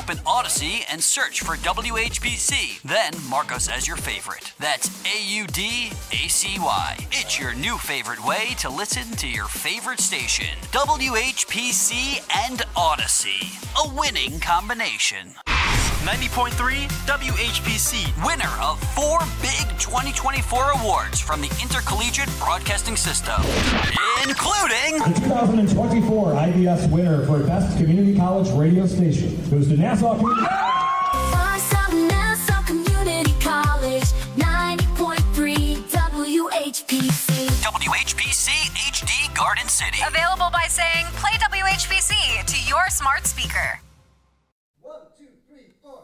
open Odyssey and search for WHPC. Then mark us as your favorite. That's AUDACY. It's your new favorite way to listen to your favorite station. WHPC and Odyssey. A winning combination. 90.3 WHPC. Winner of 4 big 2024 awards from the Intercollegiate Broadcasting System, including the 2024 IBS winner for Best Community College Radio Station goes to Nassau Community. Nassau Community College, 90.3 WHPC. WHPC HD Garden City. Available by saying, play WHPC to your smart speaker. 1, 2, 3, 4.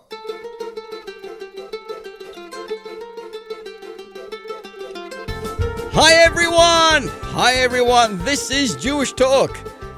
Hi everyone! This is Jewish Talk,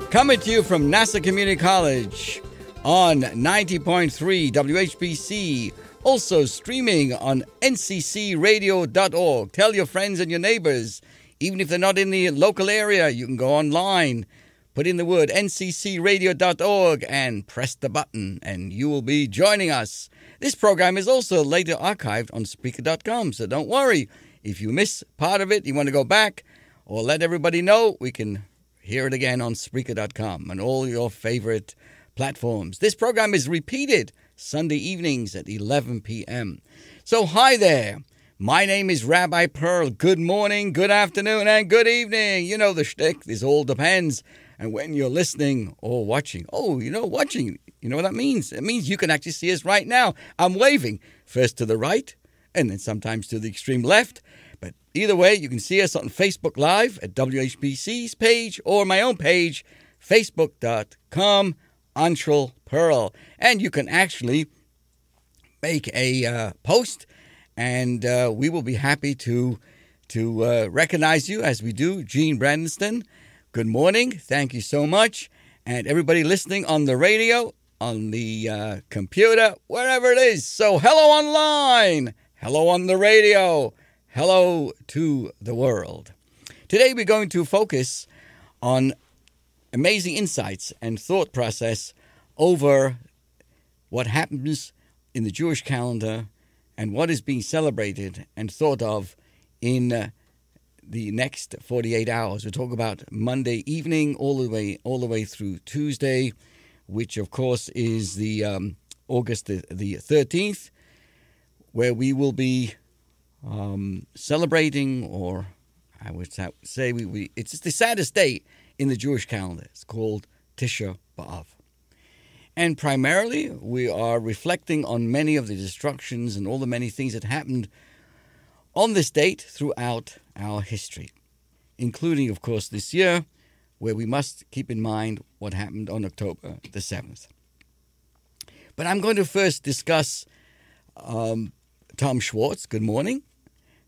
coming to you from Nassau Community College on 90.3 WHPC, also streaming on nccradio.org. Tell your friends and your neighbors, even if they're not in the local area, you can go online, put in the word nccradio.org and press the button, and you will be joining us. This program is also later archived on Spreaker.com, so don't worry. If you miss part of it, you want to go back or let everybody know, we can hear it again on Spreaker.com and all your favorite platforms. This program is repeated Sunday evenings at 11 p.m. So hi there. My name is Rabbi Perl. Good morning, good afternoon, and good evening. You know the shtick. This all depends on when you're listening or watching. Oh, watching. You know what that means? It means you can actually see us right now. I'm waving first to the right and then sometimes to the extreme left. But either way, you can see us on Facebook Live at WHPC's page or my own page, facebook.com, Anshul Perl. And you can actually make a post, and we will be happy to recognize you as we do. Gene Brandonston, good morning. Thank you so much. And everybody listening on the radio, on the computer, wherever it is. So hello online. Hello on the radio. Hello to the world. Today we're going to focus on amazing insights and thought process over what happens in the Jewish calendar and what is being celebrated and thought of in the next 48 hours. We'll talk about Monday evening all the way through Tuesday, which of course is the August the 13th. Where we will be celebrating, or I would say it's the saddest day in the Jewish calendar. It's called Tish B'Av. And primarily, we are reflecting on many of the destructions and all the many things that happened on this date throughout our history, including, of course, this year, where we must keep in mind what happened on October the 7th. But I'm going to first discuss Tom Schwartz, good morning.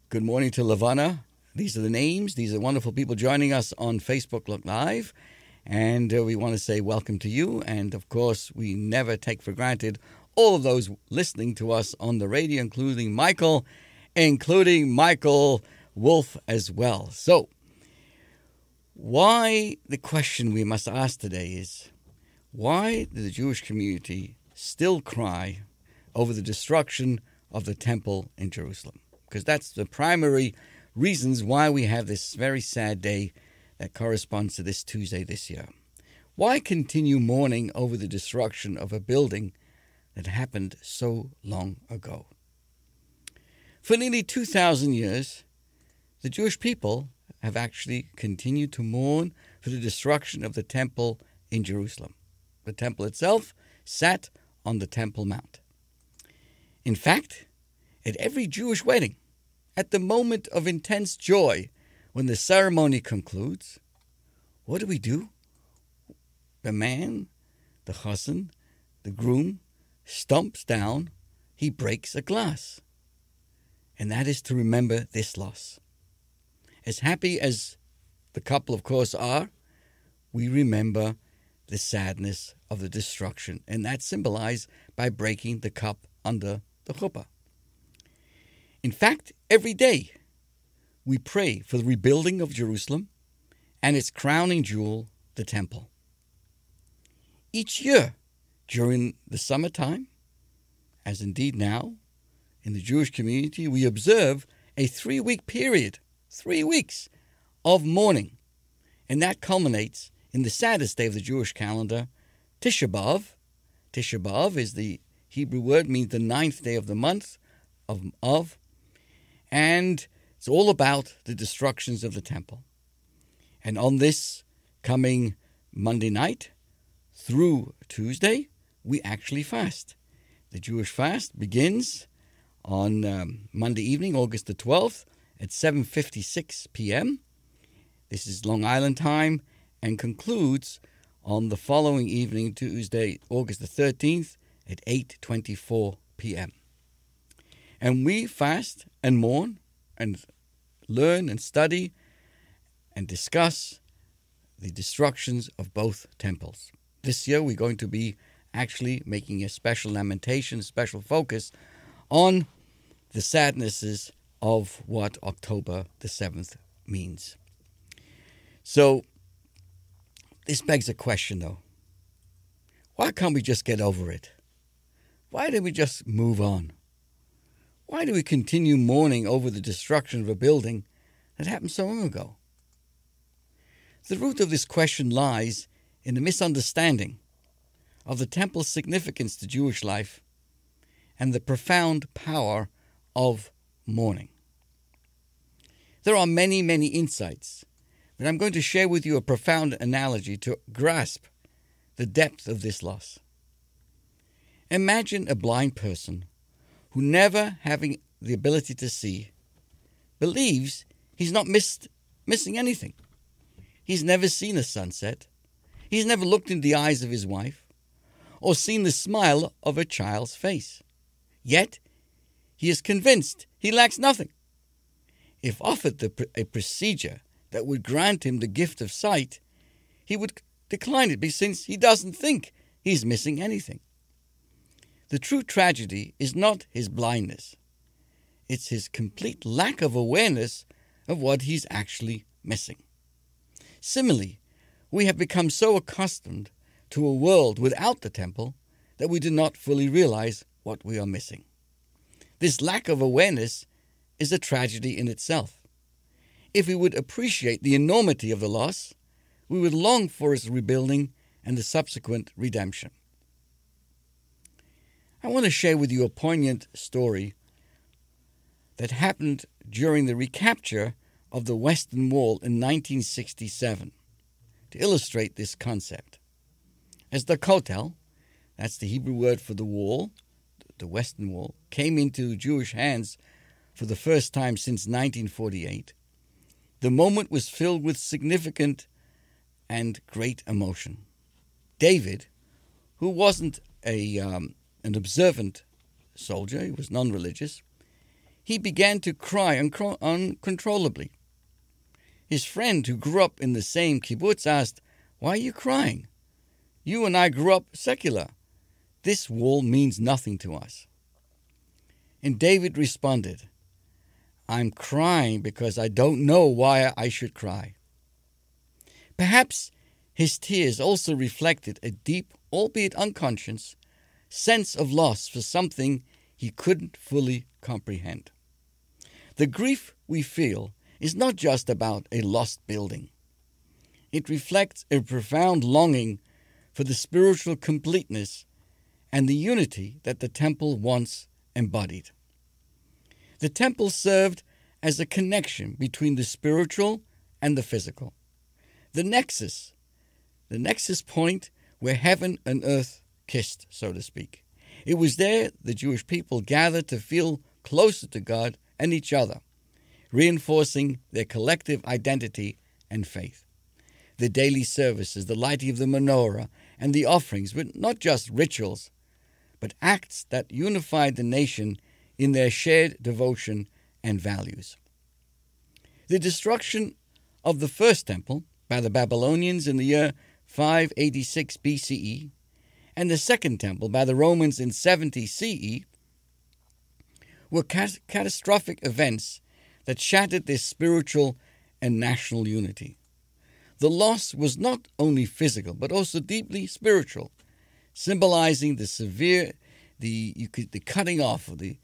Good morning to Lavana. These are the names. These are wonderful people joining us on Facebook Live. And we want to say welcome to you. And, of course, we never take for granted all of those listening to us on the radio, including Michael Wolf as well. So, the question we must ask today is, why did the Jewish community still cry over the destruction of the temple in Jerusalem? Because that's the primary reasons why we have this very sad day that corresponds to this Tuesday this year. Why continue mourning over the destruction of a building that happened so long ago? For nearly 2,000 years, the Jewish people have actually continued to mourn for the destruction of the temple in Jerusalem. The temple itself sat on the Temple Mount. In fact, at every Jewish wedding, at the moment of intense joy, when the ceremony concludes, what do? The man, the chassan, the groom, stomps down, he breaks a glass. And that is to remember this loss. As happy as the couple, of course, are, we remember the sadness of the destruction. And that's symbolized by breaking the cup under the chuppah. In fact, every day we pray for the rebuilding of Jerusalem and its crowning jewel, the temple. Each year, During the summertime, as indeed now, in the Jewish community, we observe a 3-week period, 3 weeks of mourning. And that culminates in the saddest day of the Jewish calendar, Tish B'Av. Tish B'Av is the Hebrew word, means the 9th day of the month of, and it's all about the destructions of the temple. And on this coming Monday night through Tuesday, we actually fast. The Jewish fast begins on Monday evening, August the 12th, at 7:56 p.m. This is Long Island time, and concludes on the following evening, Tuesday, August the 13th, at 8:24 p.m. And we fast and mourn and learn and study and discuss the destructions of both temples. This year we're going to be actually making a special lamentation, special focus on the sadnesses of what October the 7th means. So this begs a question, though. Why can't we just get over it? Why don't we just move on? Why do we continue mourning over the destruction of a building that happened so long ago? The root of this question lies in the misunderstanding of the temple's significance to Jewish life and the profound power of mourning. There are many, many insights, but I'm going to share with you a profound analogy to grasp the depth of this loss. Imagine a blind person who, never having the ability to see, believes he's not missing anything. He's never seen a sunset. He's never looked in the eyes of his wife or seen the smile of a child's face. Yet, he is convinced he lacks nothing. If offered a procedure that would grant him the gift of sight, he would decline it since he doesn't think he's missing anything. The true tragedy is not his blindness. It's his complete lack of awareness of what he's actually missing. Similarly, we have become so accustomed to a world without the temple that we do not fully realize what we are missing. This lack of awareness is a tragedy in itself. If we would appreciate the enormity of the loss, we would long for its rebuilding and the subsequent redemption. I want to share with you a poignant story that happened during the recapture of the Western Wall in 1967 to illustrate this concept. As the Kotel, that's the Hebrew word for the wall, the Western Wall, came into Jewish hands for the first time since 1948, the moment was filled with significant and great emotion. David, who wasn't an observant soldier, he was non-religious, he began to cry uncontrollably. His friend, who grew up in the same kibbutz, asked, "Why are you crying? You and I grew up secular. This wall means nothing to us." And David responded, "I'm crying because I don't know why I should cry." Perhaps his tears also reflected a deep, albeit unconscious, sense of loss for something he couldn't fully comprehend. The grief we feel is not just about a lost building. It reflects a profound longing for the spiritual completeness and the unity that the temple once embodied. The temple served as a connection between the spiritual and the physical. The nexus point where heaven and earth kissed, so to speak. It was there the Jewish people gathered to feel closer to God and each other, reinforcing their collective identity and faith. The daily services, the lighting of the menorah, and the offerings were not just rituals, but acts that unified the nation in their shared devotion and values. The destruction of the first temple by the Babylonians in the year 586 BCE and the second temple by the Romans in 70 CE were catastrophic events that shattered their spiritual and national unity. The loss was not only physical, but also deeply spiritual, symbolizing the cutting off, or the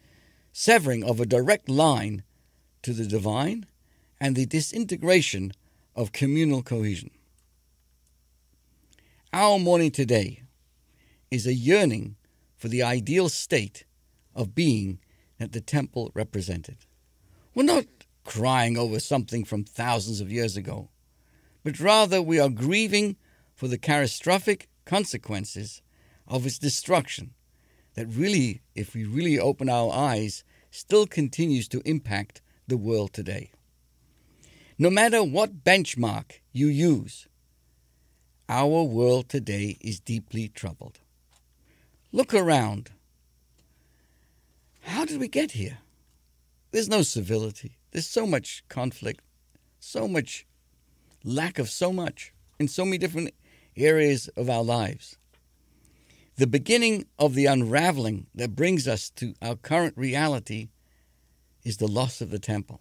severing of a direct line to the divine and the disintegration of communal cohesion. Our mourning today is a yearning for the ideal state of being that the temple represented. We're not crying over something from thousands of years ago, but rather we are grieving for the catastrophic consequences of its destruction that really, if we really open our eyes, still continues to impact the world today. No matter what benchmark you use, our world today is deeply troubled. Look around. How did we get here? There's no civility. There's so much conflict, so much lack of so much in so many different areas of our lives. The beginning of the unraveling that brings us to our current reality is the loss of the temple.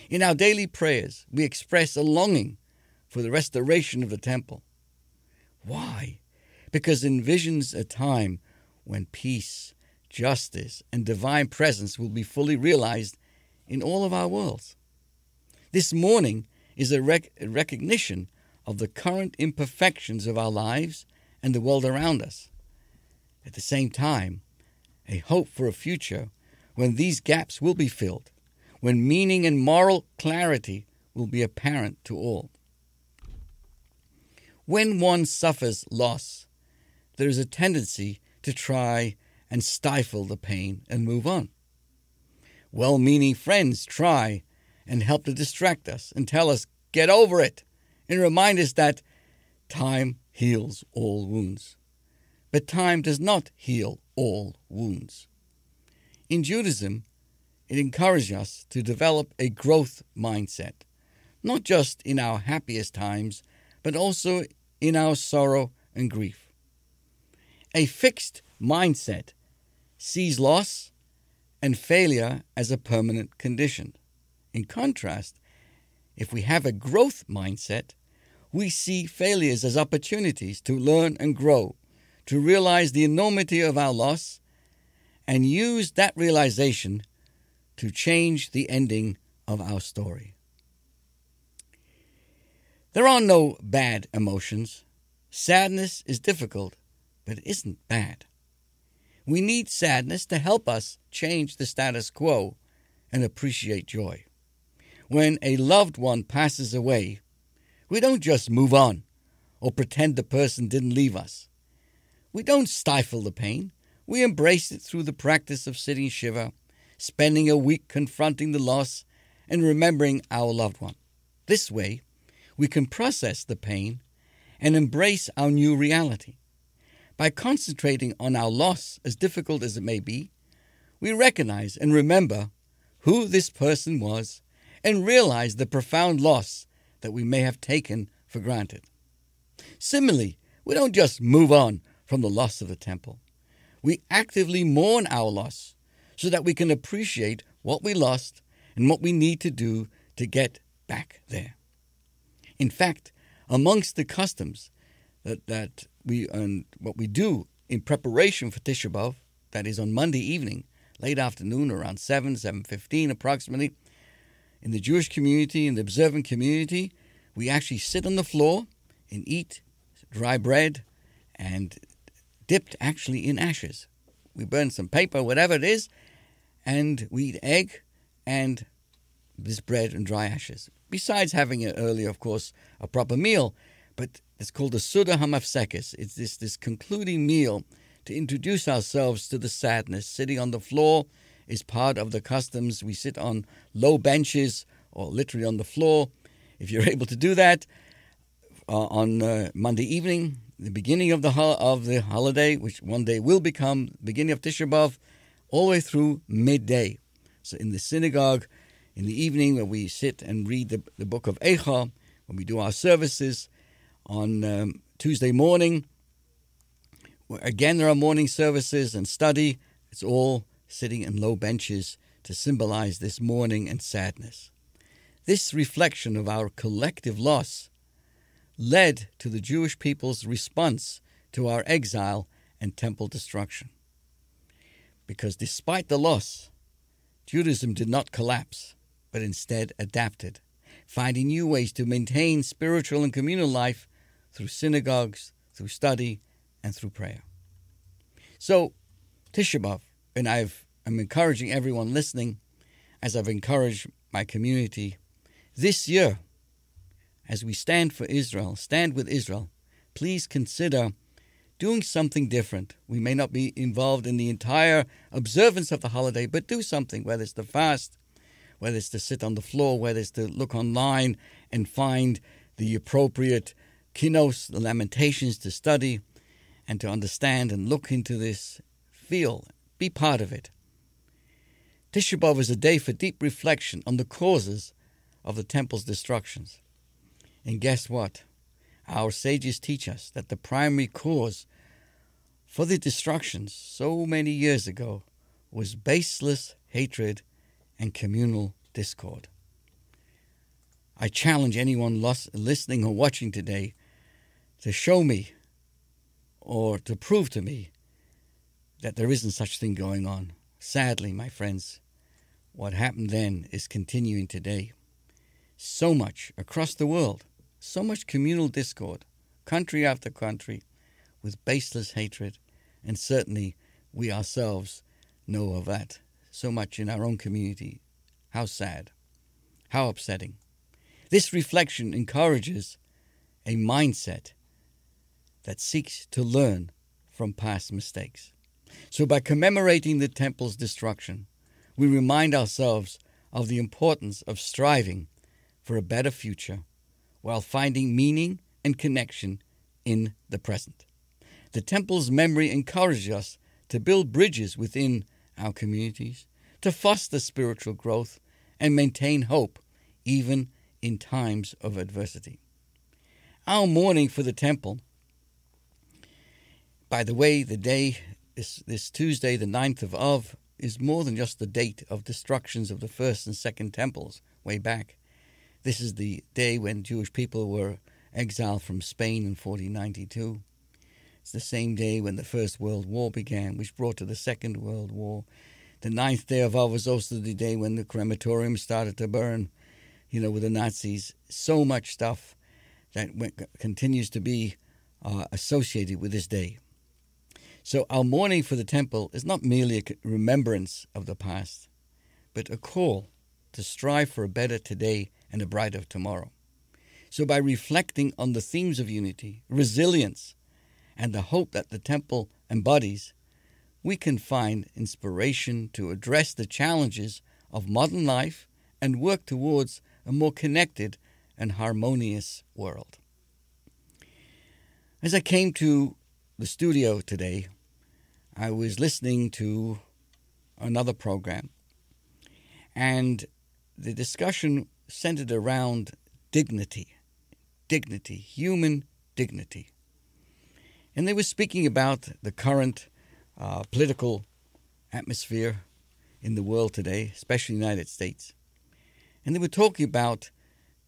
In our daily prayers, we express a longing for the restoration of the temple. Why? Because it envisions a time when peace, justice, and divine presence will be fully realized in all of our worlds. This morning is a recognition of the current imperfections of our lives and the world around us. At the same time, a hope for a future when these gaps will be filled, when meaning and moral clarity will be apparent to all. When one suffers loss, there is a tendency to try and stifle the pain and move on. Well-meaning friends try and help to distract us and tell us, get over it, and remind us that time heals all wounds. But time does not heal all wounds. In Judaism, it encourages us to develop a growth mindset, not just in our happiest times, but also in our sorrow and grief. A fixed mindset sees loss and failure as a permanent condition. In contrast, if we have a growth mindset, we see failures as opportunities to learn and grow, to realize the enormity of our loss, and use that realization to change the ending of our story. There are no bad emotions. Sadness is difficult, but it isn't bad. We need sadness to help us change the status quo and appreciate joy. When a loved one passes away, we don't just move on or pretend the person didn't leave us. We don't stifle the pain. We embrace it through the practice of sitting Shiva, spending a week confronting the loss and remembering our loved one. This way, we can process the pain and embrace our new reality. By concentrating on our loss, as difficult as it may be, we recognize and remember who this person was and realize the profound loss that we may have taken for granted. Similarly, we don't just move on from the loss of the temple. We actively mourn our loss so that we can appreciate what we lost and what we need to do to get back there. In fact, amongst the customs that we do in preparation for Tish, that is on Monday evening, late afternoon, around 7:15 approximately, in the Jewish community, in the observant community, we actually sit on the floor and eat dry bread and dipped actually in ashes. We burn some paper, whatever it is, and we eat egg and this bread and dry ashes. Besides having earlier, of course, a proper meal, but it's called the Suda Hamafsekes. It's this concluding meal to introduce ourselves to the sadness. Sitting on the floor is part of the customs. We sit on low benches or literally on the floor. If you're able to do that on Monday evening, the beginning of the holiday, which one day will become the beginning of Tisha B'Av, all the way through midday. So in the synagogue, in the evening, where we sit and read the book of Eicha, when we do our services on Tuesday morning, again there are morning services and study. It's all sitting in low benches to symbolize this mourning and sadness. This reflection of our collective loss led to the Jewish people's response to our exile and temple destruction. Because despite the loss, Judaism did not collapse, but instead adapted, finding new ways to maintain spiritual and communal life through synagogues, through study, and through prayer. So, Tish B'Av, and I'm encouraging everyone listening, as I've encouraged my community, this year, as we stand with Israel, please consider doing something different. We may not be involved in the entire observance of the holiday, but do something, whether it's to fast, whether it's to sit on the floor, whether it's to look online and find the appropriate kinos, the lamentations to study and to understand and look into this, feel, be part of it. Tisha B'Av is a day for deep reflection on the causes of the temple's destructions. And guess what? Our sages teach us that the primary cause for the destructions so many years ago was baseless hatred and communal discord. I challenge anyone listening or watching today to show me or to prove to me that there isn't such thing going on. Sadly, my friends, what happened then is continuing today. So much across the world, so much communal discord, country after country, with baseless hatred, and certainly we ourselves know of that so much in our own community. How sad, how upsetting. This reflection encourages a mindset that seeks to learn from past mistakes. So by commemorating the temple's destruction, we remind ourselves of the importance of striving for a better future while finding meaning and connection in the present. The temple's memory encourages us to build bridges within our communities, to foster spiritual growth, and maintain hope even in times of adversity. Our mourning for the temple, by the way, the day, this Tuesday, the 9th of Av, is more than just the date of destructions of the first and second temples way back. This is the day when Jewish people were exiled from Spain in 1492. It's the same day when the First World War began, which brought to the Second World War. The 9th day of Av was also the day when the crematorium started to burn, with the Nazis. So much stuff that continues to be associated with this day. So our mourning for the temple is not merely a remembrance of the past, but a call to strive for a better today and a brighter tomorrow. So by reflecting on the themes of unity, resilience, and the hope that the temple embodies, we can find inspiration to address the challenges of modern life and work towards a more connected and harmonious world. As I came to the studio today, I was listening to another program, and the discussion centered around dignity, human dignity. And they were speaking about the current political atmosphere in the world today, especially in the United States. And they were talking about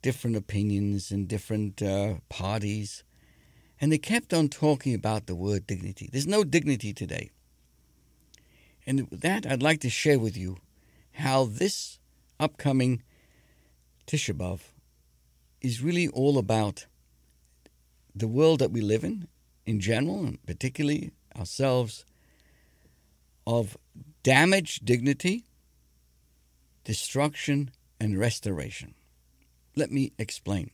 different opinions and different parties. And they kept on talking about the word dignity. There's no dignity today. And with that, I'd like to share with you how this upcoming Tisha B'Av is really all about the world that we live in general, and particularly ourselves, of damaged dignity, destruction, and restoration. Let me explain.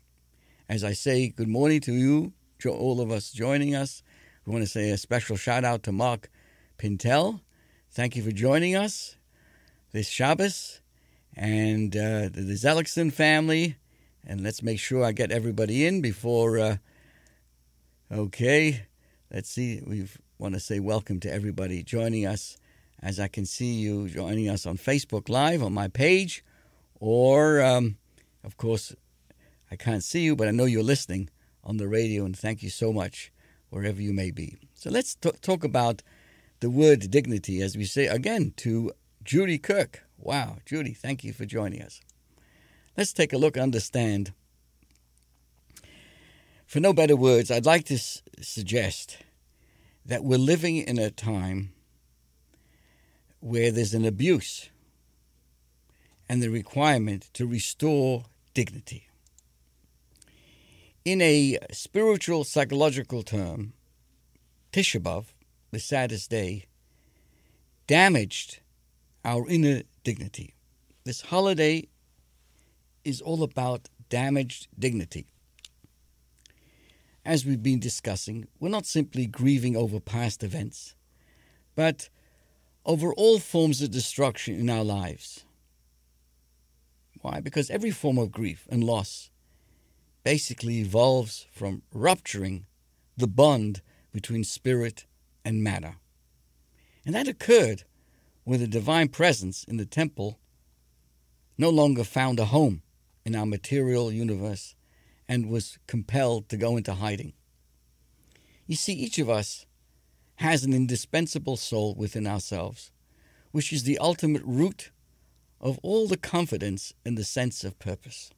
As I say good morning to you, all of us joining us, we want to say a special shout out to Mark Pintel. Thank you for joining us this Shabbos, and the Zellickson family. And let's make sure I get everybody in before, okay, let's see. We want to say welcome to everybody joining us, as I can see you joining us on Facebook Live on my page, or, of course, I can't see you, but I know you're listening on the radio, and thank you so much wherever you may be. So let's talk about the word dignity, as we say again to Judy Kirk. Wow, Judy, thank you for joining us. Let's take a look, understand. For no better words, I'd like to suggest that we're living in a time where there's an abuse and the requirement to restore dignity. In a spiritual psychological term, Tish, the saddest day, damaged our inner dignity. This holiday is all about damaged dignity. As we've been discussing, we're not simply grieving over past events, but over all forms of destruction in our lives. Why? Because every form of grief and loss basically evolves from rupturing the bond between spirit and matter. And that occurred when the divine presence in the temple no longer found a home in our material universe and was compelled to go into hiding. You see, each of us has an indispensable soul within ourselves, which is the ultimate root of all the confidence and the sense of purpose.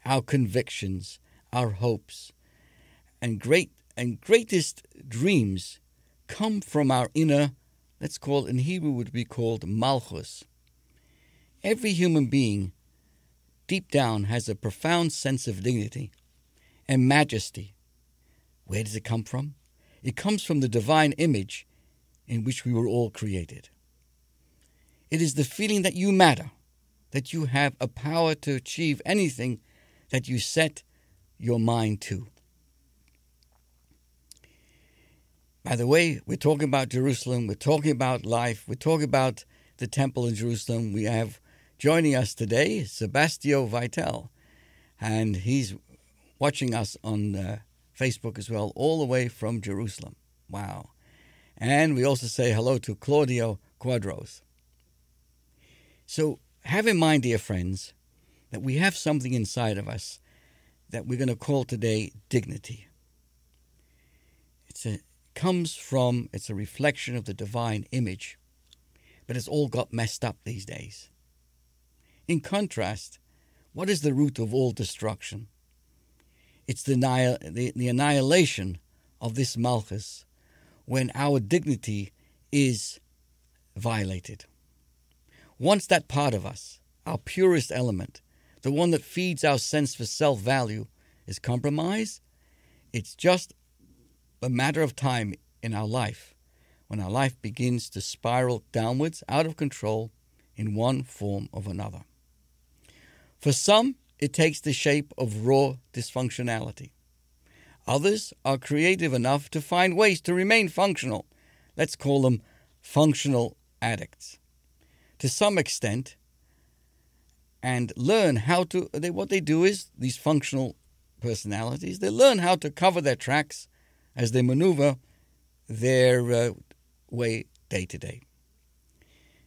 Our convictions, our hopes, and greatest dreams come from our inner, let's call it in Hebrew would be called malchus. Every human being deep down has a profound sense of dignity and majesty. Where does it come from? It comes from the divine image in which we were all created. It is the feeling that you matter, that you have a power to achieve anything that you set your mind to. By the way, we're talking about Jerusalem, we're talking about life, we're talking about the temple in Jerusalem. We have joining us today Sebastio Vitel, and he's watching us on Facebook as well, all the way from Jerusalem. Wow. And we also say hello to Claudio Quadros. So have in mind, dear friends, that we have something inside of us that we're going to call today dignity. It's a reflection of the divine image, but it's all got messed up these days. In contrast, what is the root of all destruction? It's the annihilation of this malchus when our dignity is violated. Once that part of us, our purest element, the one that feeds our sense for self-value, is compromised, it's just a matter of time in our life when our life begins to spiral downwards, out of control, in one form or another. For some, it takes the shape of raw dysfunctionality. Others are creative enough to find ways to remain functional. Let's call them functional addicts. To some extent, and learn how to, what they do is, these functional personalities, they learn how to cover their tracks as they maneuver their way day to day.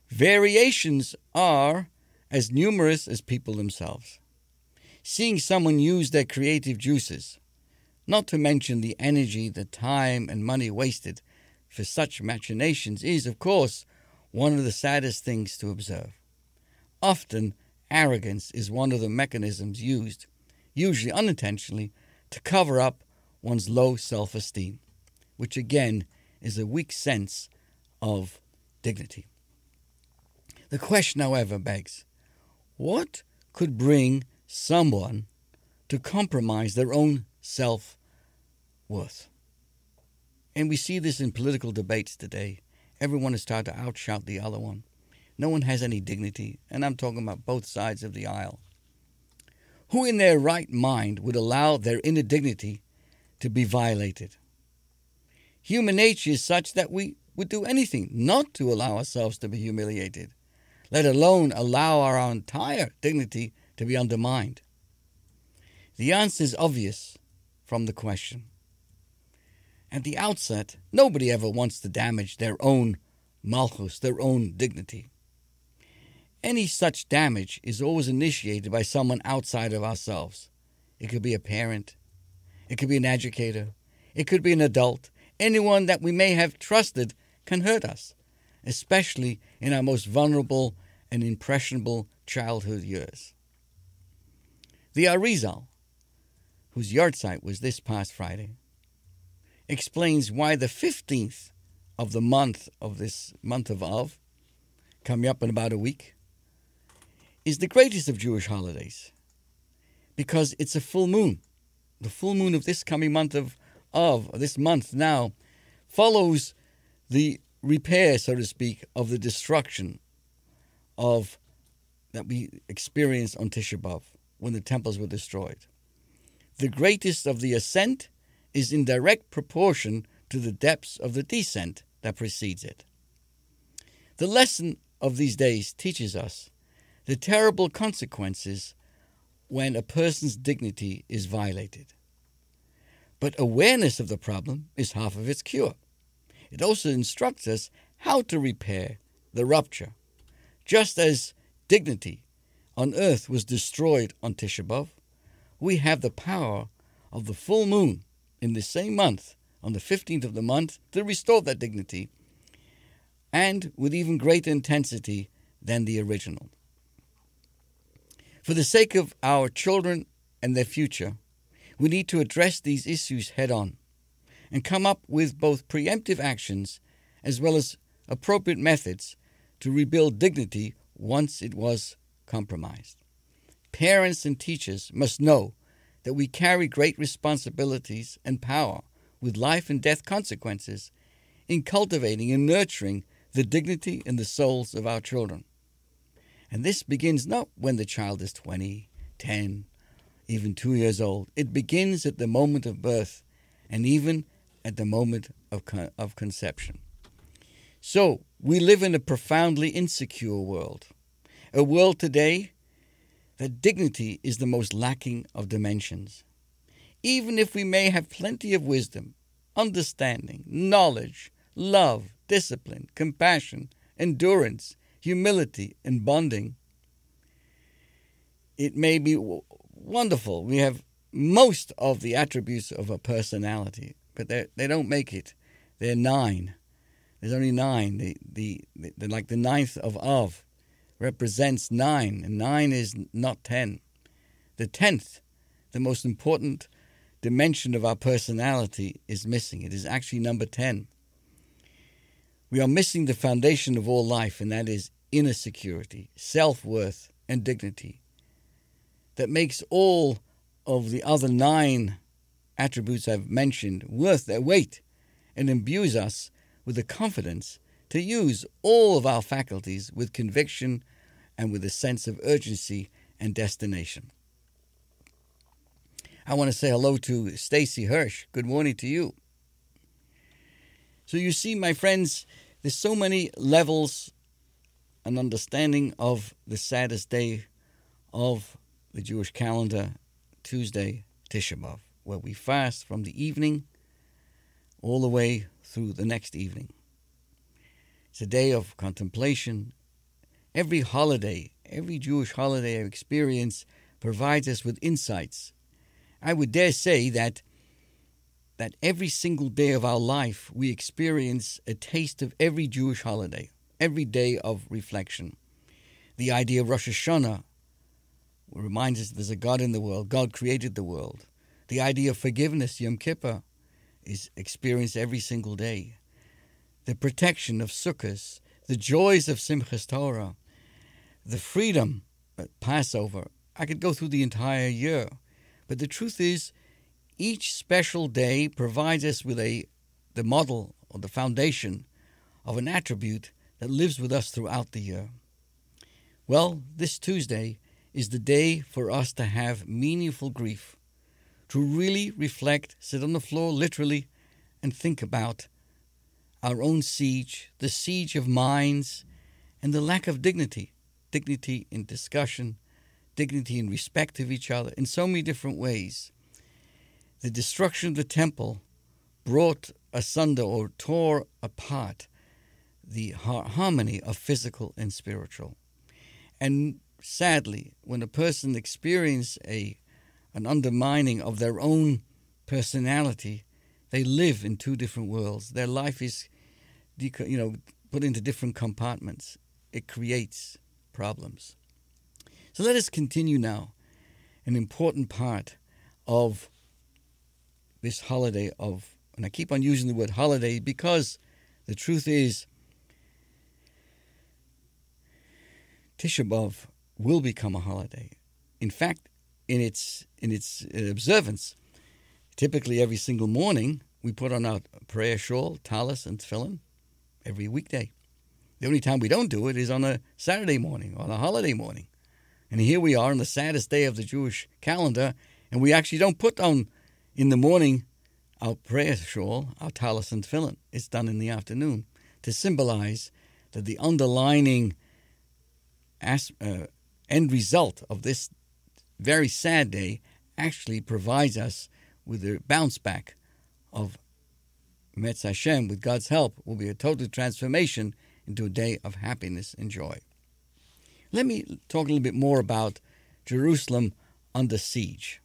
Variations are as numerous as people themselves. Seeing someone use their creative juices, not to mention the energy, the time, and money wasted for such machinations, is, of course, one of the saddest things to observe. Often, arrogance is one of the mechanisms used, usually unintentionally, to cover up one's low self-esteem, which again is a weak sense of dignity. The question, however, begs, what could bring someone to compromise their own self-worth? And we see this in political debates today. Everyone is trying to outshout the other one. No one has any dignity, and I'm talking about both sides of the aisle. Who in their right mind would allow their inner dignity to be violated? Human nature is such that we would do anything not to allow ourselves to be humiliated, let alone allow our entire dignity to be undermined. The answer is obvious from the question. At the outset, nobody ever wants to damage their own malchus, their own dignity. Any such damage is always initiated by someone outside of ourselves. It could be a parent, it could be an educator, it could be an adult. Anyone that we may have trusted can hurt us, especially in our most vulnerable and impressionable childhood years. The Arizal, whose yahrzeit was this past Friday, explains why the 15th of the month of this month of Av, coming up in about a week, is the greatest of Jewish holidays, because it's a full moon. The full moon of this coming month of this month now, follows the repair, so to speak, of the destruction that we experienced on Tisha B'Av, when the temples were destroyed. The greatest of the ascent is in direct proportion to the depths of the descent that precedes it. The lesson of these days teaches us the terrible consequences when a person's dignity is violated. But awareness of the problem is half of its cure. It also instructs us how to repair the rupture. Just as dignity on earth was destroyed on Tisha B'Av, we have the power of the full moon in the same month, on the 15th of the month, to restore that dignity, and with even greater intensity than the original. For the sake of our children and their future, we need to address these issues head-on and come up with both preemptive actions as well as appropriate methods to rebuild dignity once it was compromised. Parents and teachers must know that we carry great responsibilities and power with life and death consequences in cultivating and nurturing the dignity in the souls of our children. And this begins not when the child is 20, 10, even 2 years old. It begins at the moment of birth and even at the moment of conception. So, we live in a profoundly insecure world. A world today that dignity is the most lacking of dimensions. Even if we may have plenty of wisdom, understanding, knowledge, love, discipline, compassion, endurance, humility, and bonding, it may be wonderful. We have most of the attributes of a personality, but they don't make it. They're 9. There's only 9. Like the 9th of Av represents 9, and 9 is not 10. The 10th, the most important dimension of our personality, is missing. It is actually number 10. We are missing the foundation of all life, and that is inner security, self-worth, and dignity, that makes all of the other 9 attributes I've mentioned worth their weight and imbues us with the confidence to use all of our faculties with conviction and with a sense of urgency and destination. I want to say hello to Stacy Hirsch. Good morning to you. So you see, my friends, there's so many levels and understanding of the saddest day of the Jewish calendar, Tuesday, Tisha B'Av, where we fast from the evening all the way through the next evening. It's a day of contemplation. Every holiday, every Jewish holiday I experience provides us with insights. I would dare say that every single day of our life we experience a taste of every Jewish holiday, every day of reflection. The idea of Rosh Hashanah reminds us there's a God in the world. God created the world. The idea of forgiveness, Yom Kippur, is experienced every single day. The protection of Sukkot, the joys of Simchas Torah, the freedom of Passover. I could go through the entire year. But the truth is, each special day provides us with the model or the foundation of an attribute that lives with us throughout the year. Well, this Tuesday is the day for us to have meaningful grief, to really reflect, sit on the floor literally, and think about our own siege, the siege of minds, and the lack of dignity. Dignity in discussion, dignity in respect of each other, in so many different ways. The destruction of the temple brought asunder or tore apart the harmony of physical and spiritual. And sadly, when a person experiences an undermining of their own personality, they live in 2 different worlds. Their life is put into different compartments. It creates problems. So let us continue now. An important part of this holiday of And I keep on using the word holiday because the truth is Tisha B'Av will become a holiday. In fact, in its observance, typically every single morning we put on our prayer shawl, talis, and tefillin every weekday. The only time we don't do it is on a Saturday morning, on a holiday morning. And here we are on the saddest day of the Jewish calendar, and we actually don't put on in the morning our prayer shawl, our talis and tefillin. It's done in the afternoon to symbolize that the underlining end result of this very sad day actually provides us with a bounce back of Metz Hashem. With God's help, will be a total transformation into a day of happiness and joy. Let me talk a little bit more about Jerusalem under siege,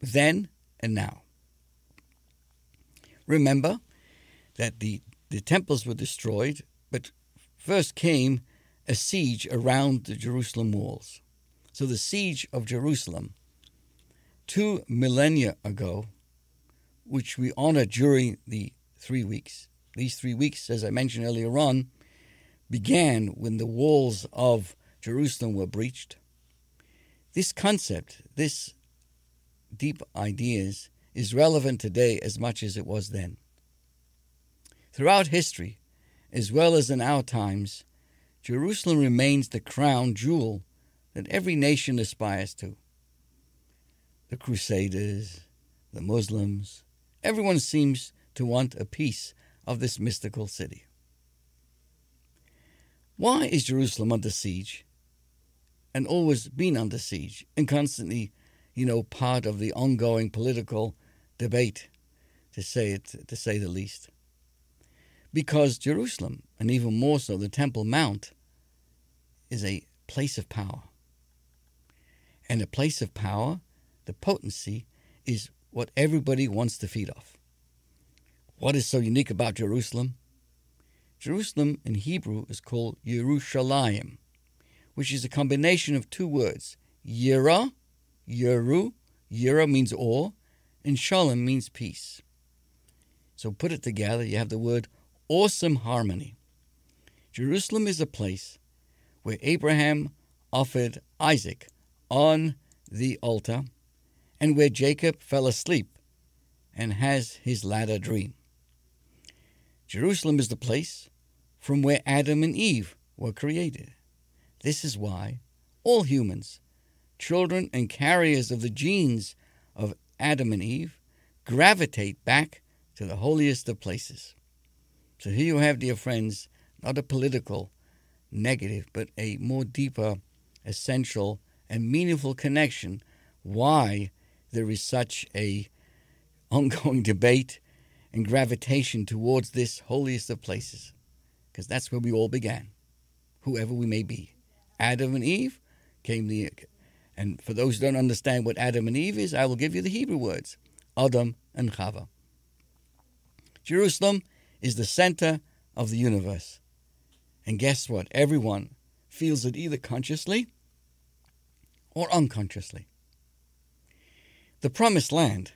then and now. Remember that the temples were destroyed, but first came a siege around the Jerusalem walls. So the siege of Jerusalem 2 millennia ago, which we honor during the 3 weeks. These 3 weeks, as I mentioned earlier on, began when the walls of Jerusalem were breached. This concept, this deep ideas, is relevant today as much as it was then. Throughout history, as well as in our times, Jerusalem remains the crown jewel that every nation aspires to. The Crusaders, the Muslims, everyone seems to want a piece of this mystical city. Why is Jerusalem under siege and always been under siege and constantly, part of the ongoing political debate, to say the least? Because Jerusalem, and even more so the Temple Mount, is a place of power. And a place of power, the potency, is what everybody wants to feed off. What is so unique about Jerusalem? Jerusalem in Hebrew is called Yerushalayim, which is a combination of two words. Yira, Yeru, Yira means awe, and Shalom means peace. So put it together, you have the word awesome harmony. Jerusalem is a place where Abraham offered Isaac on the altar and where Jacob fell asleep and has his latter dream. Jerusalem is the place from where Adam and Eve were created. This is why all humans, children and carriers of the genes of Adam and Eve, gravitate back to the holiest of places. So here you have, dear friends, not a political negative, but a more deeper, essential, and meaningful connection why there is such a ongoing debate and gravitation towards this holiest of places. Because that's where we all began, whoever we may be. Adam and Eve and for those who don't understand what Adam and Eve is, I will give you the Hebrew words, Adam and Chava. Jerusalem is the center of the universe. And guess what? Everyone feels it either consciously or unconsciously. The Promised Land,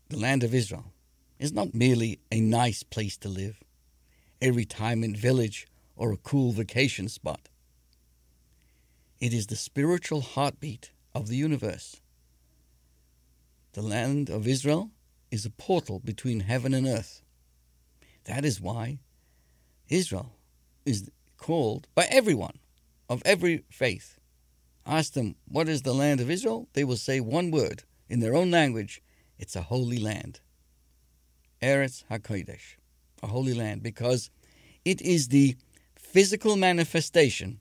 the land of Israel, is not merely a nice place to live, a retirement village, or a cool vacation spot. It is the spiritual heartbeat of the universe. The land of Israel is a portal between heaven and earth. That is why Israel is called by everyone of every faith. Ask them, what is the land of Israel? They will say one word in their own language. It's a holy land. Eretz HaKodesh, a holy land, because it is the physical manifestation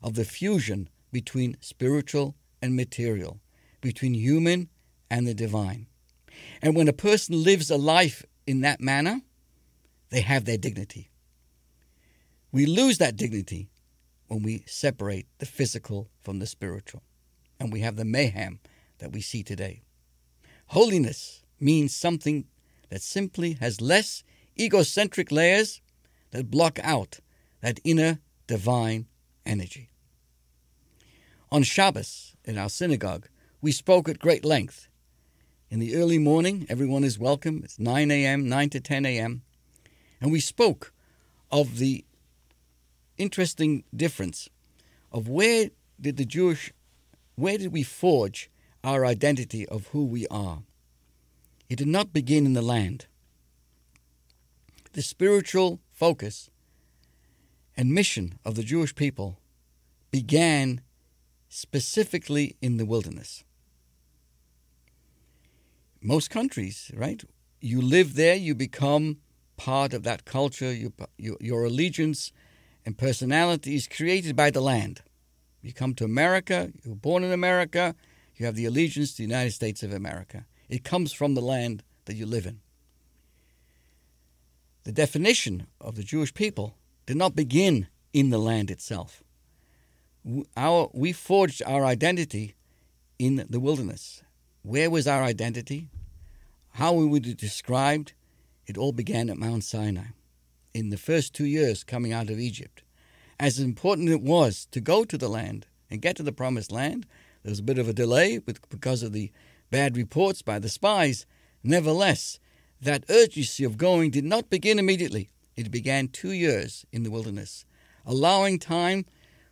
of the fusion between spiritual and material, between human and the divine. And when a person lives a life in that manner, they have their dignity. We lose that dignity when we separate the physical from the spiritual, and we have the mayhem that we see today. Holiness means something that simply has less egocentric layers that block out that inner divine energy. On Shabbos, in our synagogue, we spoke at great length In the early morning, everyone is welcome. It's 9 a.m., 9 to 10 a.m. And we spoke of the interesting difference of where did we forge our identity of who we are. It did not begin in the land. The spiritual focus and mission of the Jewish people began specifically in the wilderness. Most countries, right? You live there, you become part of that culture, your allegiance and personality is created by the land. You come to America, you were born in America, you have the allegiance to the United States of America. It comes from the land that you live in. The definition of the Jewish people did not begin in the land itself. We forged our identity in the wilderness. Where was our identity? How we would be described? It all began at Mount Sinai. In the first 2 years coming out of Egypt. As important it was to go to the land and get to the promised land, there was a bit of a delay because of the bad reports by the spies. Nevertheless, that urgency of going did not begin immediately. It began 2 years in the wilderness, allowing time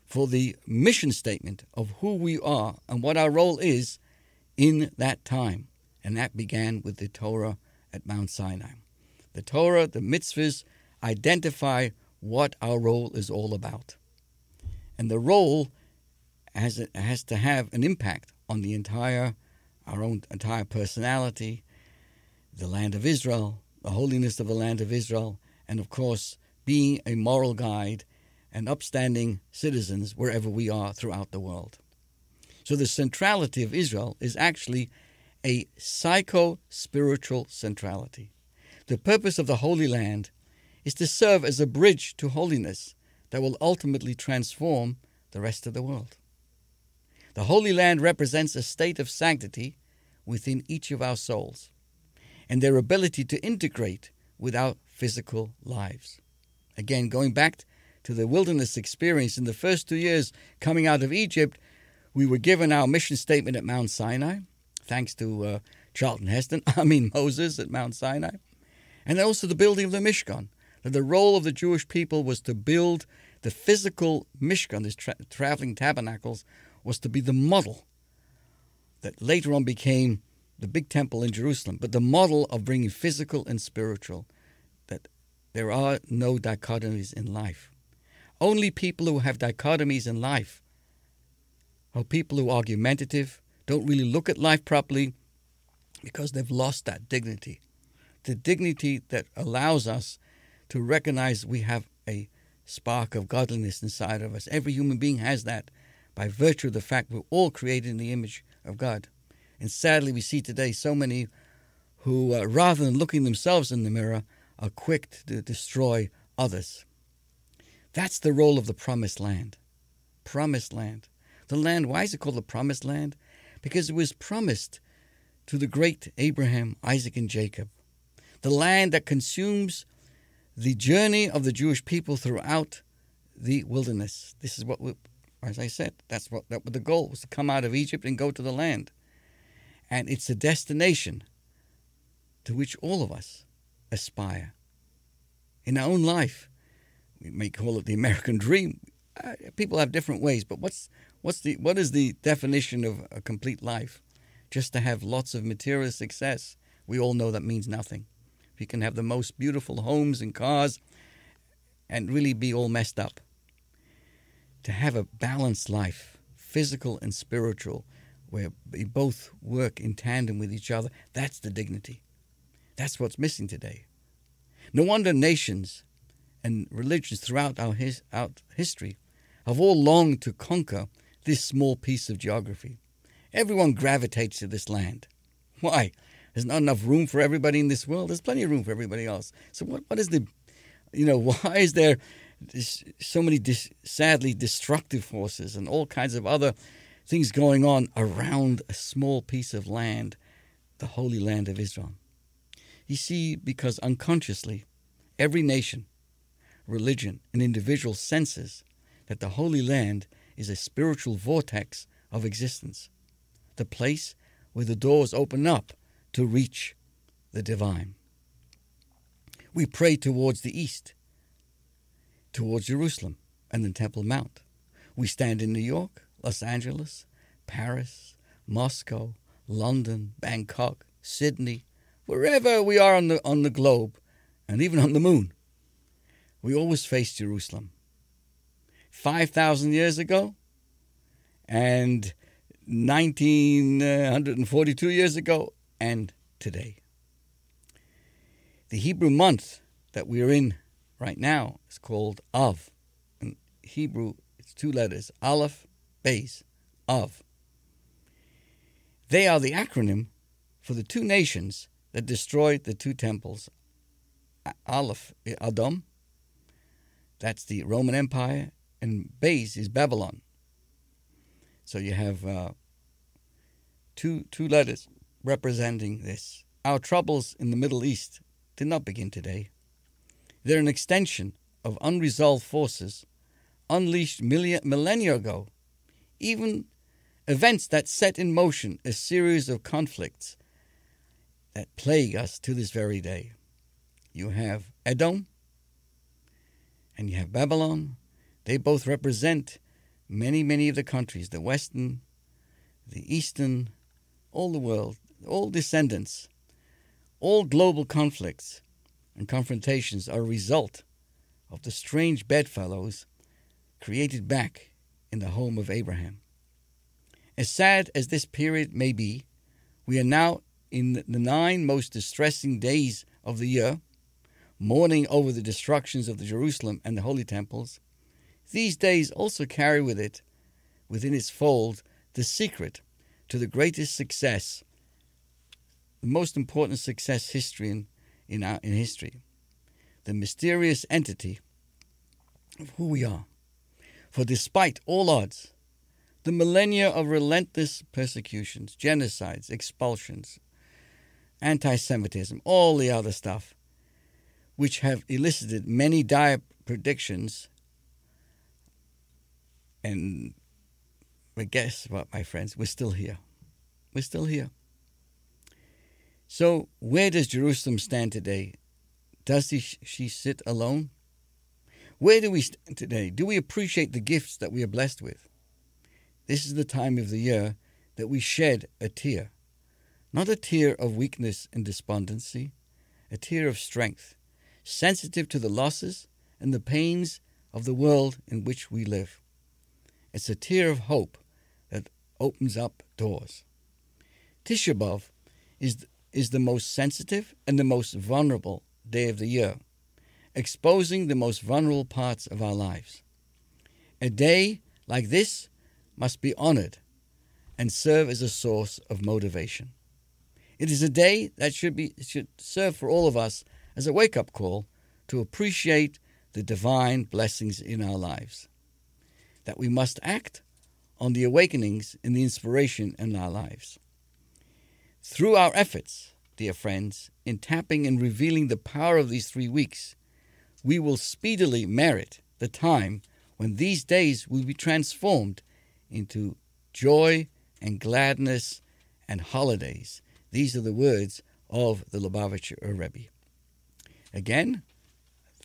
for the mission statement of who we are and what our role is in that time. And that began with the Torah at Mount Sinai. The Torah, the mitzvahs, identify what our role is all about. And the role has to have an impact on our own entire personality, the land of Israel, the holiness of the land of Israel, and of course, being a moral guide and upstanding citizens wherever we are throughout the world. So the centrality of Israel is actually a psycho-spiritual centrality. The purpose of the Holy Land is to serve as a bridge to holiness that will ultimately transform the rest of the world. The Holy Land represents a state of sanctity within each of our souls and their ability to integrate with our physical lives. Again, going back to the wilderness experience, in the first 2 years coming out of Egypt, we were given our mission statement at Mount Sinai, thanks to Moses at Mount Sinai, and also the building of the Mishkan. That the role of the Jewish people was to build the physical Mishkan, these traveling tabernacles, was to be the model that later on became the big temple in Jerusalem, but the model of bringing physical and spiritual, that there are no dichotomies in life. Only people who have dichotomies in life are people who are argumentative, don't really look at life properly because they've lost that dignity. The dignity that allows us to recognize we have a spark of godliness inside of us. Every human being has that by virtue of the fact we're all created in the image of God. And sadly, we see today so many who, rather than looking themselves in the mirror, are quick to destroy others. That's the role of the Promised Land. Promised Land. The land, why is it called the Promised Land? Because it was promised to the great Abraham, Isaac, and Jacob. The land that consumes the journey of the Jewish people throughout the wilderness. This is what, as I said, that was the goal, was to come out of Egypt and go to the land. And it's a destination to which all of us aspire. In our own life, we may call it the American dream. People have different ways, but what is the definition of a complete life? Just to have lots of material success. We all know that means nothing. You can have the most beautiful homes and cars and really be all messed up. To have a balanced life, physical and spiritual, where we both work in tandem with each other, that's the dignity. That's what's missing today. No wonder nations and religions throughout our history have all longed to conquer this small piece of geography. Everyone gravitates to this land. Why? There's not enough room for everybody in this world. There's plenty of room for everybody else. So what is why is there so many sadly destructive forces and all kinds of other things going on around a small piece of land, the Holy Land of Israel? You see, because unconsciously, every nation, religion, and individual senses that the Holy Land is a spiritual vortex of existence, the place where the doors open up to reach the divine. We pray towards the east, towards Jerusalem and the Temple Mount. We stand in New York, Los Angeles, Paris, Moscow, London, Bangkok, Sydney, wherever we are on the globe, and even on the moon. We always face Jerusalem. 5,000 years ago and 1942 years ago and today. The Hebrew month that we're in right now is called Av. In Hebrew, it's 2 letters, Aleph, Beis, Av. They are the acronym for the 2 nations that destroyed the 2 temples. Aleph, Edom, that's the Roman Empire, and Beis is Babylon. So you have two letters representing this. Our troubles in the Middle East did not begin today. They're an extension of unresolved forces unleashed millennia ago, even events that set in motion a series of conflicts that plague us to this very day. You have Edom and you have Babylon. They both represent many of the countries, the Western, the Eastern, all the world, all descendants. All global conflicts and confrontations are a result of the strange bedfellows created back in the home of Abraham. As sad as this period may be, we are now in the 9 most distressing days of the year, mourning over the destructions of the Jerusalem and the holy temples. These days also carry within its fold, the secret to the greatest success, the most important success history in history, the mysterious entity of who we are. For despite all odds, the millennia of relentless persecutions, genocides, expulsions, anti-Semitism, all the other stuff, which have elicited many dire predictions, and but guess what, my friends? We're still here. We're still here. So where does Jerusalem stand today? Does she sit alone? Where do we stand today? Do we appreciate the gifts that we are blessed with? This is the time of the year that we shed a tear. Not a tear of weakness and despondency, a tear of strength, sensitive to the losses and the pains of the world in which we live. It's a tear of hope that opens up doors. Tish B'Av is the most sensitive and the most vulnerable day of the year, exposing the most vulnerable parts of our lives. A day like this must be honored and serve as a source of motivation. It is a day that should serve for all of us as a wake-up call to appreciate the divine blessings in our lives, that we must act on the awakenings and the inspiration in our lives. Through our efforts, dear friends, in tapping and revealing the power of these 3 weeks, we will speedily merit the time when these days will be transformed into joy and gladness and holidays. These are the words of the Lubavitcher Rabbi. Again,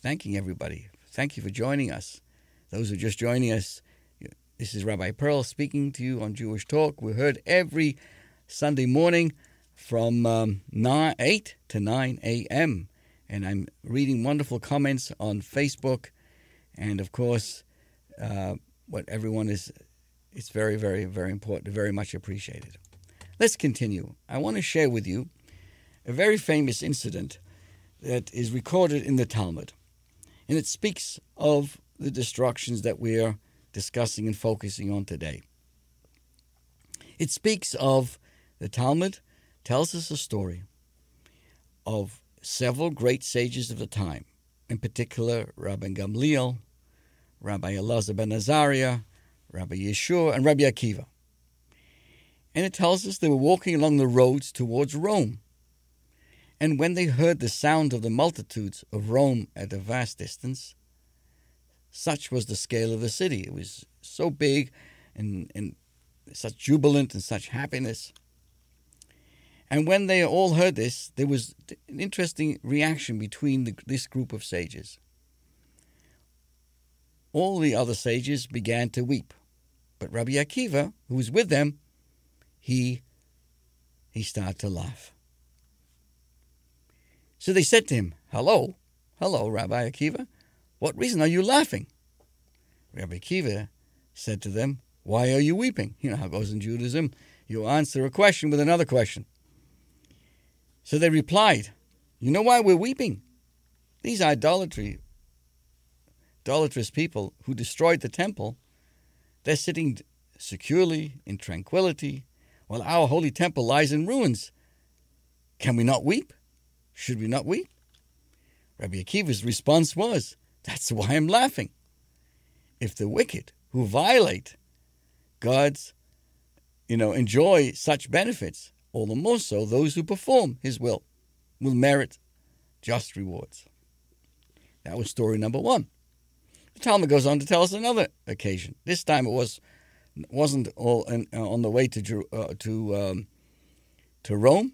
thanking everybody. Thank you for joining us. Those who are just joining us, this is Rabbi Perl speaking to you on Jewish Talk. We're heard every Sunday morning from 8 to 9 a.m. And I'm reading wonderful comments on Facebook. And, of course, what everyone is, it's very, very, very important, very much appreciated. Let's continue. I want to share with you a very famous incident that is recorded in the Talmud. And it speaks of the destructions that we are discussing and focusing on today. It speaks of, the Talmud tells us a story of several great sages of the time, in particular Rabbi Gamliel, Rabbi Elazar ben Azariah, Rabbi Yeshua, and Rabbi Akiva. And it tells us they were walking along the roads towards Rome. And when they heard the sound of the multitudes of Rome at a vast distance, such was the scale of the city. It was so big and such jubilant and such happiness. And when they all heard this, there was an interesting reaction between this group of sages. All the other sages began to weep. But Rabbi Akiva, who was with them, he started to laugh. So they said to him, Hello, Rabbi Akiva, what reason are you laughing? Rabbi Akiva said to them, Why are you weeping? You know how it goes in Judaism. You answer a question with another question. So they replied, You know why we're weeping? These idolatrous people who destroyed the temple, they're sitting securely in tranquility while our holy temple lies in ruins. Can we not weep? Should we not weep? Rabbi Akiva's response was, That's why I'm laughing. If the wicked who violate God's, enjoy such benefits, all the more so those who perform His will merit just rewards. That was story number one. The Talmud goes on to tell us another occasion. This time it wasn't all on the way to Rome.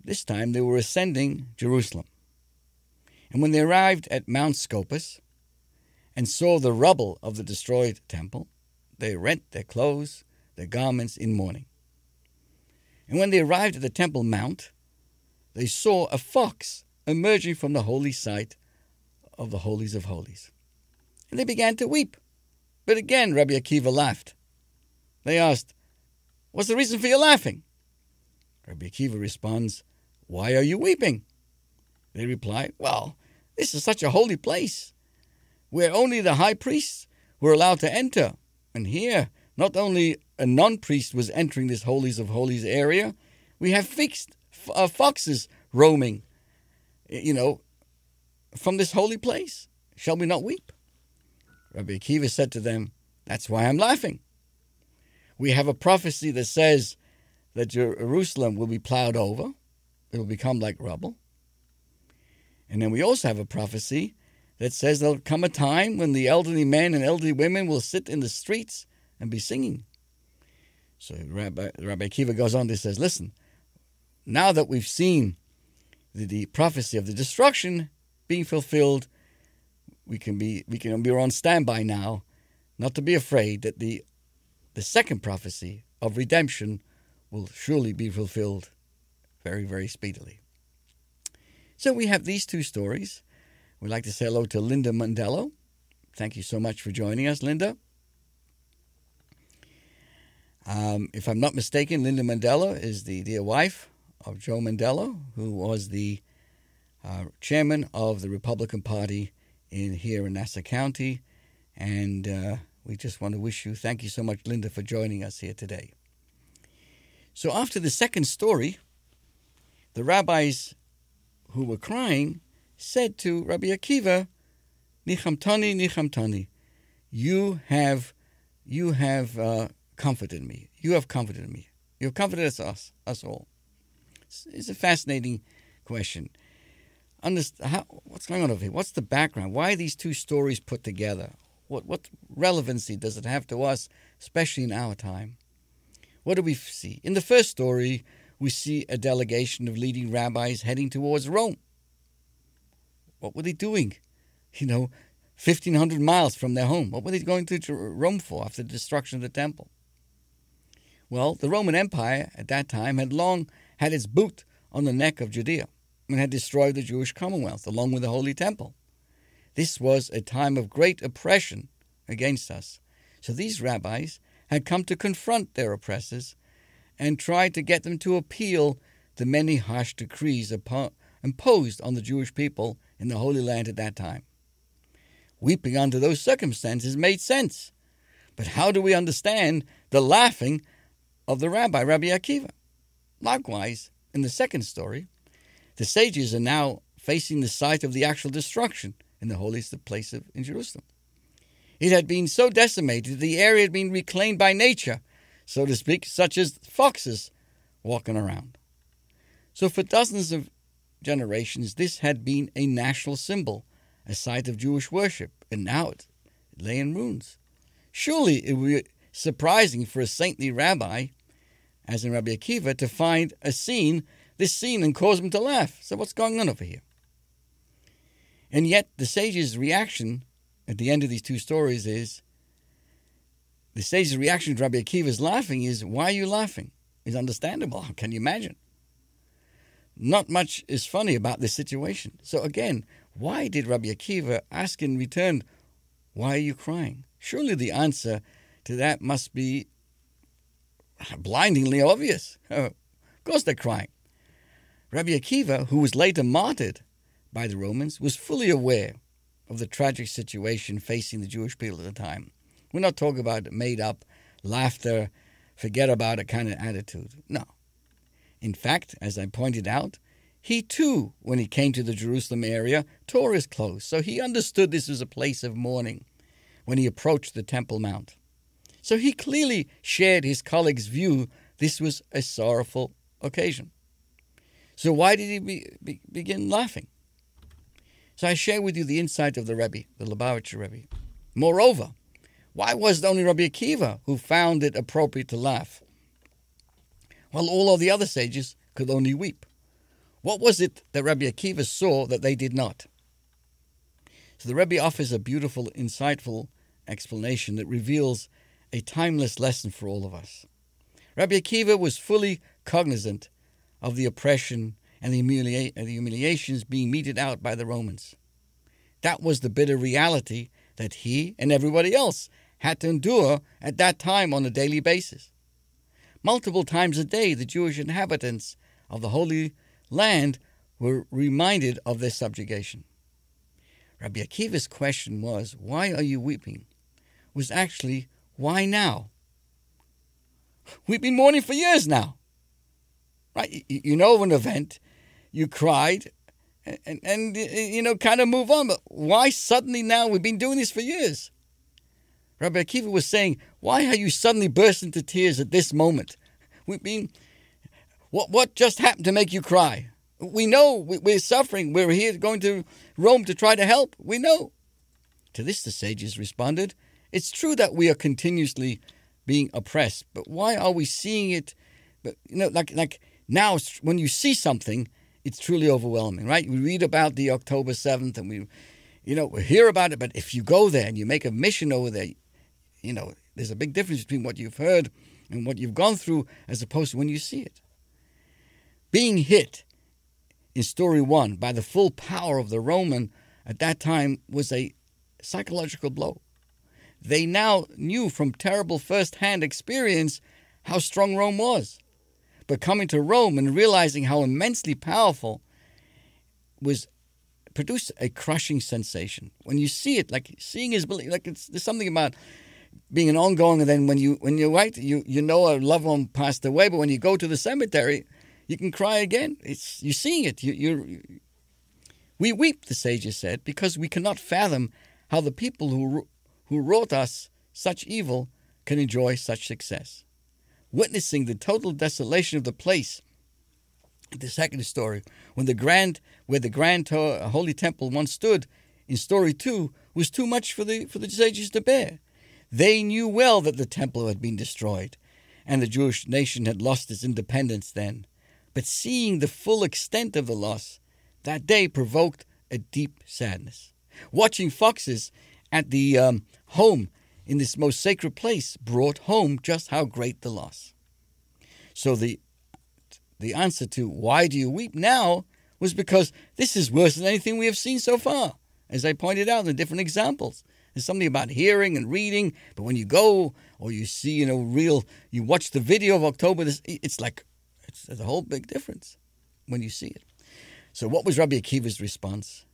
This time they were ascending Jerusalem. And when they arrived at Mount Scopus and saw the rubble of the destroyed temple, they rent their clothes, their garments in mourning. And when they arrived at the Temple Mount, they saw a fox emerging from the holy site of the Holies of Holies. And they began to weep. But again, Rabbi Akiva laughed. They asked, What's the reason for your laughing? Rabbi Akiva responds, Why are you weeping? They reply, Well, this is such a holy place, where only the high priests were allowed to enter. And here, not only a non-priest was entering this Holies of Holies area, we have fixed foxes roaming, from this holy place. Shall we not weep? Rabbi Akiva said to them, That's why I'm laughing. We have a prophecy that says that Jerusalem will be plowed over. It will become like rubble. And then we also have a prophecy that says there'll come a time when the elderly men and elderly women will sit in the streets and be singing. So Rabbi Akiva goes on to say, Listen, now that we've seen the prophecy of the destruction being fulfilled, we can be on standby now, not to be afraid that the second prophecy of redemption will surely be fulfilled very, very speedily. So we have these two stories. We'd like to say hello to Linda Mandello. Thank you so much for joining us, Linda. If I'm not mistaken, Linda Mandello is the dear wife of Joe Mandello, who was the chairman of the Republican Party here in Nassau County. And we just want to wish you, thank you so much, Linda, for joining us here today. So after the second story, the rabbis who were crying said to Rabbi Akiva, Nichamtani, Nichamtani, you have comforted me. You have comforted me. You have comforted us all. It's a fascinating question. What's going on over here? What's the background? Why are these two stories put together? What relevancy does it have to us, especially in our time? What do we see? In the first story, we see a delegation of leading rabbis heading towards Rome. What were they doing? 1,500 miles from their home. What were they going to Rome for after the destruction of the temple? Well, the Roman Empire at that time had long had its boot on the neck of Judea and had destroyed the Jewish Commonwealth along with the Holy Temple. This was a time of great oppression against us. So these rabbis had come to confront their oppressors and tried to get them to appeal the many harsh decrees imposed on the Jewish people in the Holy Land at that time. Weeping under those circumstances made sense. But how do we understand the laughing of the Rabbi Akiva? Likewise, in the second story, the sages are now facing the site of the actual destruction in the holiest place in Jerusalem. It had been so decimated, the area had been reclaimed by nature, so to speak, such as foxes walking around. So for dozens of generations, this had been a national symbol, a site of Jewish worship, and now it lay in ruins. Surely it would be surprising for a saintly rabbi as in Rabbi Akiva, to find this scene, and cause him to laugh. So what's going on over here? And yet the sage's reaction at the end of these two stories is, the sage's reaction to Rabbi Akiva's laughing is, why are you laughing? It's understandable. Can you imagine? Not much is funny about this situation. So again, why did Rabbi Akiva ask in return, why are you crying? Surely the answer to that must be blindingly obvious. Of course they're crying. Rabbi Akiva, who was later martyred by the Romans, was fully aware of the tragic situation facing the Jewish people at the time. We're not talking about made-up, laughter, forget about it kind of attitude. No. In fact, as I pointed out, he too, when he came to the Jerusalem area, tore his clothes. So he understood this was a place of mourning when he approached the Temple Mount. So he clearly shared his colleagues' view this was a sorrowful occasion. So why did he begin laughing? So I share with you the insight of the Rebbe, the Lubavitcher Rebbe. Moreover, why was it only Rabbi Akiva who found it appropriate to laugh, while all of the other sages could only weep? What was it that Rabbi Akiva saw that they did not? So the Rebbe offers a beautiful, insightful explanation that reveals a timeless lesson for all of us. Rabbi Akiva was fully cognizant of the oppression and the humiliations being meted out by the Romans. That was the bitter reality that he and everybody else had to endure at that time on a daily basis. Multiple times a day, the Jewish inhabitants of the Holy Land were reminded of their subjugation. Rabbi Akiva's question was, why are you weeping? Was actually, why now? We've been mourning for years now. Right? You know of an event, you cried, and kind of move on. But why suddenly now? We've been doing this for years. Rabbi Akiva was saying, why are you suddenly burst into tears at this moment? What just happened to make you cry? We know we're suffering. We're here going to Rome to try to help. We know. To this the sages responded, it's true that we are continuously being oppressed, but why are we seeing it? But like now, when you see something, it's truly overwhelming, right? We read about the October 7th and we hear about it, but if you go there and you make a mission over there, there's a big difference between what you've heard and what you've gone through as opposed to when you see it. Being hit in story 1 by the full power of the Roman at that time was a psychological blow. They now knew from terrible first-hand experience how strong Rome was. But coming to Rome and realizing how immensely powerful produced a crushing sensation. When you see it, like seeing is belief. Like there's something about being an ongoing, and then when you're right, you know a loved one passed away, but when you go to the cemetery, you can cry again. You're seeing it. We weep, the sages said, because we cannot fathom how the people who wrought us such evil can enjoy such success. Witnessing the total desolation of the place, the second story, where the grand Holy Temple once stood, in story 2, was too much for the sages to bear. They knew well that the temple had been destroyed, and the Jewish nation had lost its independence then. But seeing the full extent of the loss, that day provoked a deep sadness. Watching foxes at the home in this most sacred place brought home just how great the loss. So the answer to why do you weep now was because this is worse than anything we have seen so far. As I pointed out in different examples, there's something about hearing and reading, but when you go or you see, you watch the video of October, it's a whole big difference when you see it. So what was Rabbi Akiva's response?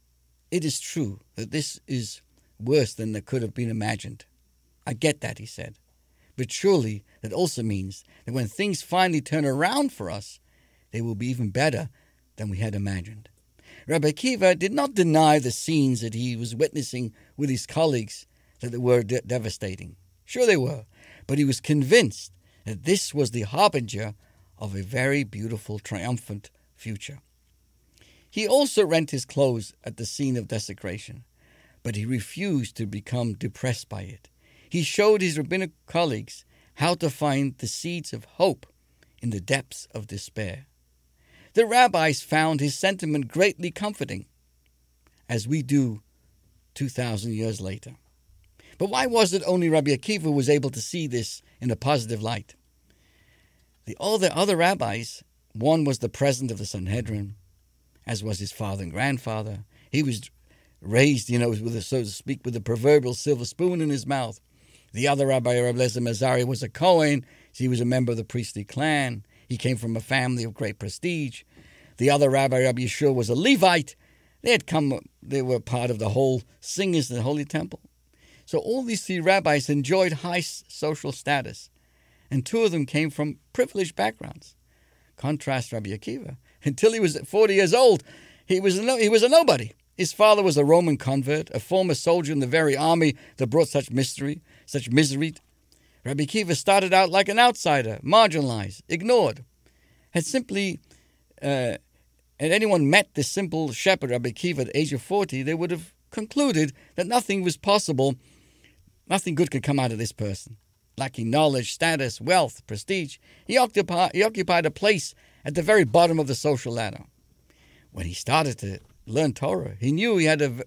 It is true that this is worse than that could have been imagined. I get that, he said. But surely that also means that when things finally turn around for us, they will be even better than we had imagined. Rabbi Akiva did not deny the scenes that he was witnessing with his colleagues, that they were devastating. Sure they were, but he was convinced that this was the harbinger of a very beautiful, triumphant future. He also rent his clothes at the scene of desecration, but he refused to become depressed by it. He showed his rabbinic colleagues how to find the seeds of hope in the depths of despair. The rabbis found his sentiment greatly comforting, as we do 2,000 years later. But why was it only Rabbi Akiva was able to see this in a positive light? All the other rabbis, one was the president of the Sanhedrin, as was his father and grandfather. He was raised, so to speak, with a proverbial silver spoon in his mouth. The other rabbi, Rabbi Eliezer Mazari, was a Kohen. So he was a member of the priestly clan. He came from a family of great prestige. The other rabbi, Rabbi Yeshua, was a Levite. They were part of the whole singers in the Holy Temple. So all these three rabbis enjoyed high social status, and two of them came from privileged backgrounds. Contrast Rabbi Akiva. Until he was 40 years old, he was a nobody. His father was a Roman convert, a former soldier in the very army that brought such misery. Rabbi Akiva started out like an outsider, marginalized, ignored. Had anyone met this simple shepherd, Rabbi Akiva, at the age of 40, they would have concluded that nothing was possible, nothing good could come out of this person. Lacking knowledge, status, wealth, prestige, he occupied a place at the very bottom of the social ladder. When he started to learn Torah, he knew he had an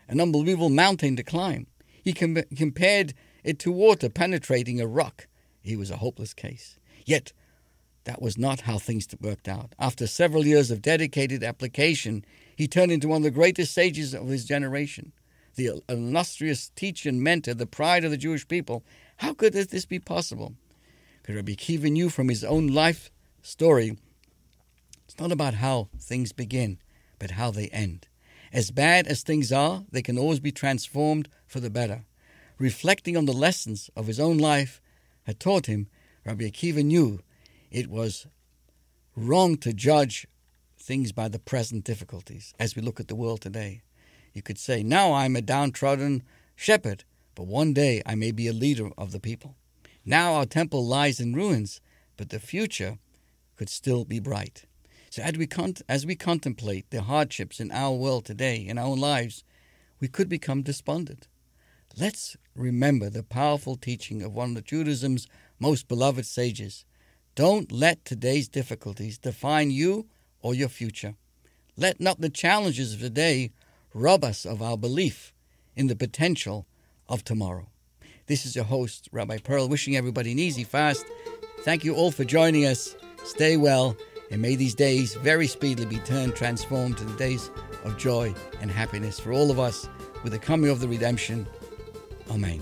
unbelievable mountain to climb. He compared it to water penetrating a rock. He was a hopeless case. Yet, that was not how things worked out. After several years of dedicated application, he turned into one of the greatest sages of his generation, the illustrious teacher and mentor, the pride of the Jewish people. How could this be possible? Because Rabbi Akiva knew from his own life story, it's not about how things begin, but how they end. As bad as things are, they can always be transformed for the better. Reflecting on the lessons of his own life had taught him, Rabbi Akiva knew it was wrong to judge things by the present difficulties. As we look at the world today, you could say, now I'm a downtrodden shepherd, but one day I may be a leader of the people. Now our temple lies in ruins, but the future could still be bright. So as we contemplate the hardships in our world today, in our own lives, we could become despondent. Let's remember the powerful teaching of one of Judaism's most beloved sages. Don't let today's difficulties define you or your future. Let not the challenges of today rob us of our belief in the potential of tomorrow. This is your host, Rabbi Perl, wishing everybody an easy fast. Thank you all for joining us. Stay well, and may these days very speedily be transformed to the days of joy and happiness for all of us with the coming of the redemption. Amen.